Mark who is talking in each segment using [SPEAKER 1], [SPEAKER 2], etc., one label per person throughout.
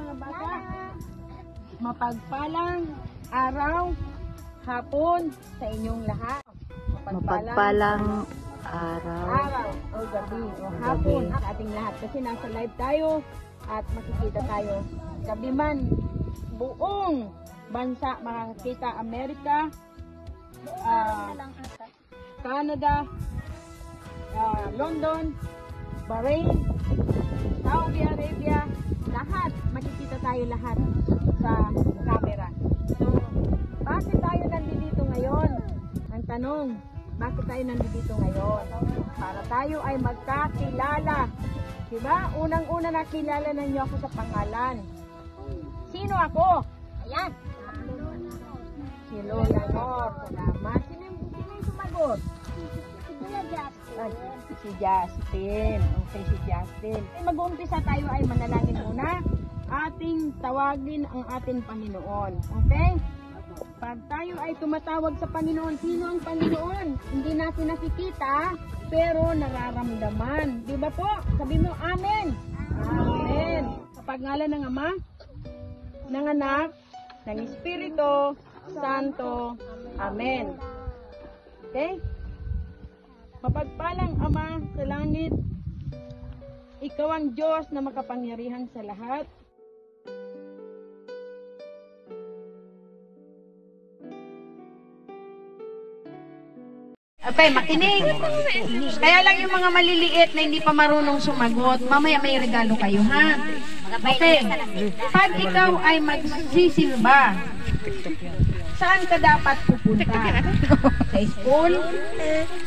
[SPEAKER 1] mga bata. Mapagpalang araw, hapon sa inyong lahat.
[SPEAKER 2] Mapagpalang araw
[SPEAKER 1] o gabi o hapon sa ating lahat. Kasi nasa live tayo at makikita tayo. Gabi man, buong bansa makakita. Amerika, Canada, London, Bahrain, Saudi Arabia, lahat, makikita tayo lahat sa camera. So, bakit tayo nandito ngayon? Ang tanong, bakit tayo nandito ngayon? Para tayo ay magkakilala. Diba? Unang-una nakilala na niyo ako sa pangalan. Sino ako? Ayan. Si Lola Nor. Salamat. Sino yung sumagot? Si Justin. Okay, si Justin. Mag-uumpisa tayo ay manalangin muna. Ating tawagin ang ating Panginoon. Okay? Pag tayo ay tumatawag sa Panginoon, sino ang Panginoon? Hindi natin nakikita, pero nararamdaman. Di ba po? Sabi mo, Amen. Amen. Sa pangalan ng Ama, ng Anak, ng Espiritu Santo. Amen. Okay? Mapagpalang Ama sa langit, Ikaw ang Diyos na makapangyarihan sa lahat. Okay, makinig. Kaya lang yung mga maliliit na hindi pa marunong sumagot, mamaya may regalo kayo, ha? Okay. Pag ikaw ay magsisimba, saan ka dapat pupunta? Sa school?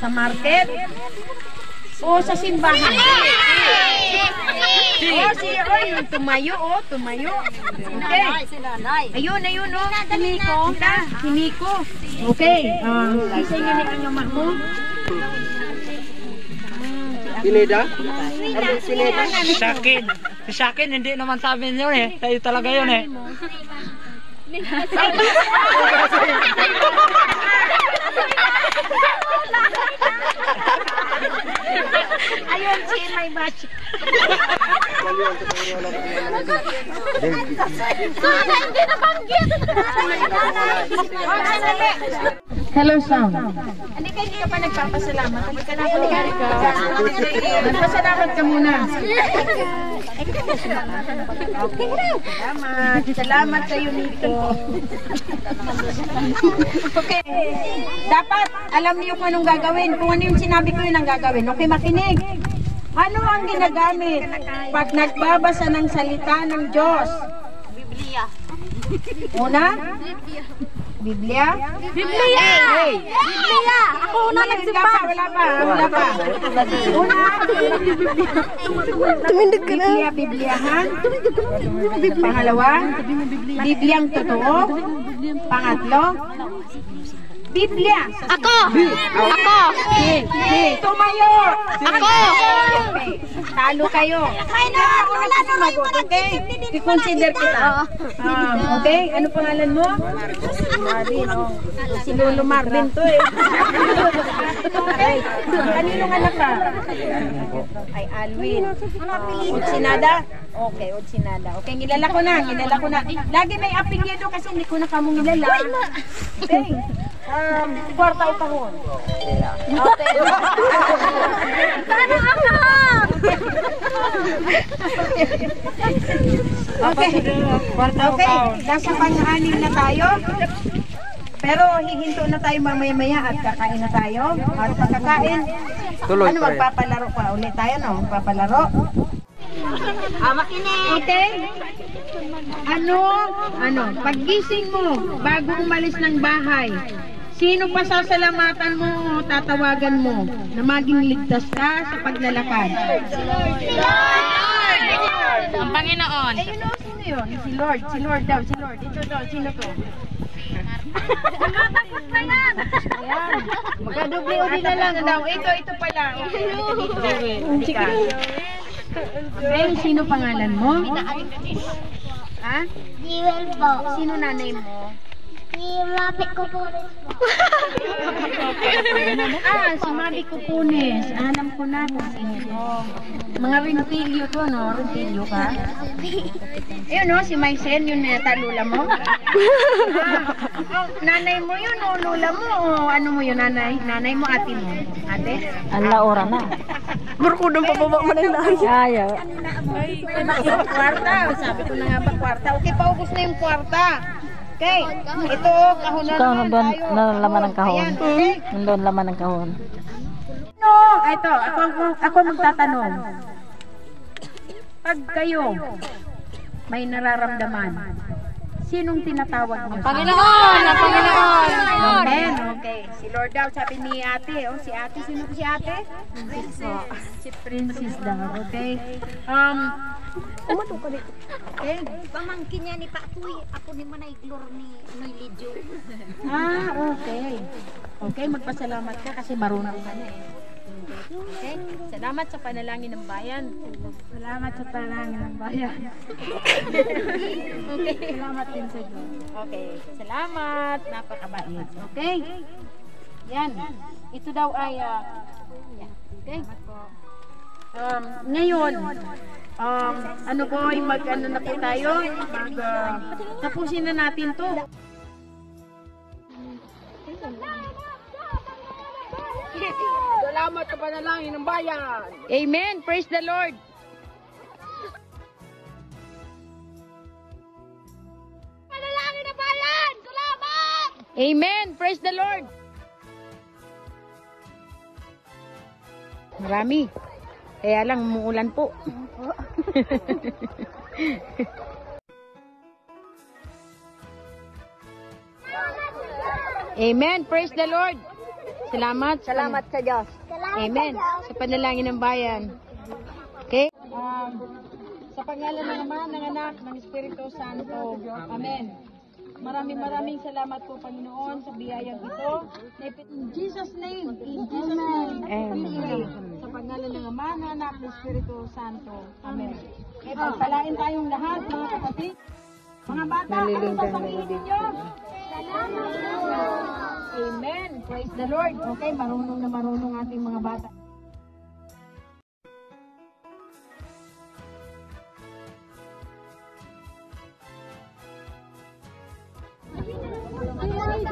[SPEAKER 1] Sa market? O sa simbahan? Yung tumayo, tumayo. Okay. Ayun, Hiniko. Hiniko. Okay. Sisingin ang ama mo.
[SPEAKER 3] Pineda?
[SPEAKER 4] Sa akin, hindi naman sabi niyo eh. Tayo talaga yun eh.
[SPEAKER 1] Ayun, si may batch. Hindi na banggit. Hello, Sound. Hindi ka pa nagpapasalamat. Hindi ka na ako nagari ka. Nagpasalamat ka muna. Salamat sa iyo, Nico. Okay. Dapat alam niyo kung anong gagawin. Kung ano yung sinabi ko, yun ang gagawin. Okay, makinig. Ano ang ginagamit pag nagbabasa ng salita ng Diyos? Biblia. Una? Biblia? Biblia! Hey. Biblia! Ako una nagsimba. Wala pa. Una? Tumindig ka na. Bibliahan. Pangalawa? Bibliang totoo. Pangatlo? Biblia. Ako! Tumayo! Ako! Talo kayo. Wala sumagot, okay? I-consider kita. Okay? Ano pangalan mo? Marvin, si Lolo Marvin to eh. Okay? Kaninong anak ka? Ay, Alwin. Utsinada? Okay, Utsinada. Okay, kilala ko na. Lagi may apelyido kasi hindi ko na kamong kilala. Okay. Kwarta o kahon? Okay. Sana ako! Okay. Okay. Nasa pang-anim na tayo. Pero hihinto na tayo mamaya-maya at kakain na tayo. At pagkakain, ano, magpapalaro pa ulit tayo, no? Magpapalaro. Makinig. Okay? Ano, paggising mo, bago umalis ng bahay, sino pa sasalamatan mo o tatawagan mo na maging ligtas ka sa paglalakad? Si Lord! Ang Panginoon. Eh, sino yun? Si Lord daw. Ito daw, sino to? Matapos na yan! Ayan. Magkadoble-uli na lang daw. Ito pala. Okay, sino pangalan mo? Ha? Jewel po. Sino nanay mo? Si Mabi Kukunis. Alam ko na kung sino to. Mga Rentilio to, no? Rentilio ka? Yun, no? Si Maisen, yun na lula mo? Nanay mo yun, o lula mo? O ano mo yun, nanay? Nanay mo, ate mo? Ate?
[SPEAKER 2] Ala, ora na.
[SPEAKER 3] Barkudong pababa mo na yung lahat.
[SPEAKER 2] Ayaw.
[SPEAKER 1] Kwarta. Sabi ko na nga ba kwarta? Okay, paubos na yung kwarta. Okay. Ito, kahunan
[SPEAKER 2] Ikaw,
[SPEAKER 1] naman
[SPEAKER 2] nandun,
[SPEAKER 1] tayo.
[SPEAKER 2] nandun laman ng kahon.
[SPEAKER 1] Ayan, okay.
[SPEAKER 2] Nandun laman ng kahon.
[SPEAKER 1] No, ito, ako magtatanong. Pag kayo may nararamdaman, sinong tinatawag niyo?
[SPEAKER 2] Panginoon! Ang Panginoon!
[SPEAKER 1] Amen. Okay. Si Lord daw, sabi ni ate. Oh, si ate, sino po si ate? Si Princess daw. Okay. Okay.
[SPEAKER 5] Pamangkin niya ni Papoy, ako ni Manay Glor ni Lidyo.
[SPEAKER 1] Okay. Okay, magpasalamat ka kasi marunong ka na eh. Okay? Salamat sa panalangin ng bayan. Salamat sa panalangin ng bayan. Okay. Salamat din sa Diyos. Okay. Salamat. Napakabait. Okay? Yan. Ito daw ay okay? Ngayon, ano po, mag-ano na po tayo? Tapusin na natin to.
[SPEAKER 3] Salamat sa panalangin ng bayan.
[SPEAKER 1] Amen. Praise the Lord.
[SPEAKER 5] Panalangin na bayan! Salamat!
[SPEAKER 1] Amen. Praise the Lord. Marami. Kaya lang umuulan po. Amen. Praise the Lord. Salamat.
[SPEAKER 5] Salamat sa Diyos.
[SPEAKER 1] Amen. Sa panalangin ng bayan. Okay? Sa pangalan ng Ama, ng Anak, ng Espiritu Santo. Amen. Maraming salamat po, Panginoon, sa biyayang ito. In Jesus' name. In Jesus' name. Amen. Sa pangalan ng Ama, ng Anak, ng Espiritu Santo. Amen. Okay, pagpalain tayong lahat, mga kapatid. Mga bata, ano sasabihin ninyo? Amen. Praise the Lord. Okay, marunong na marunong ating mga bata. Ay,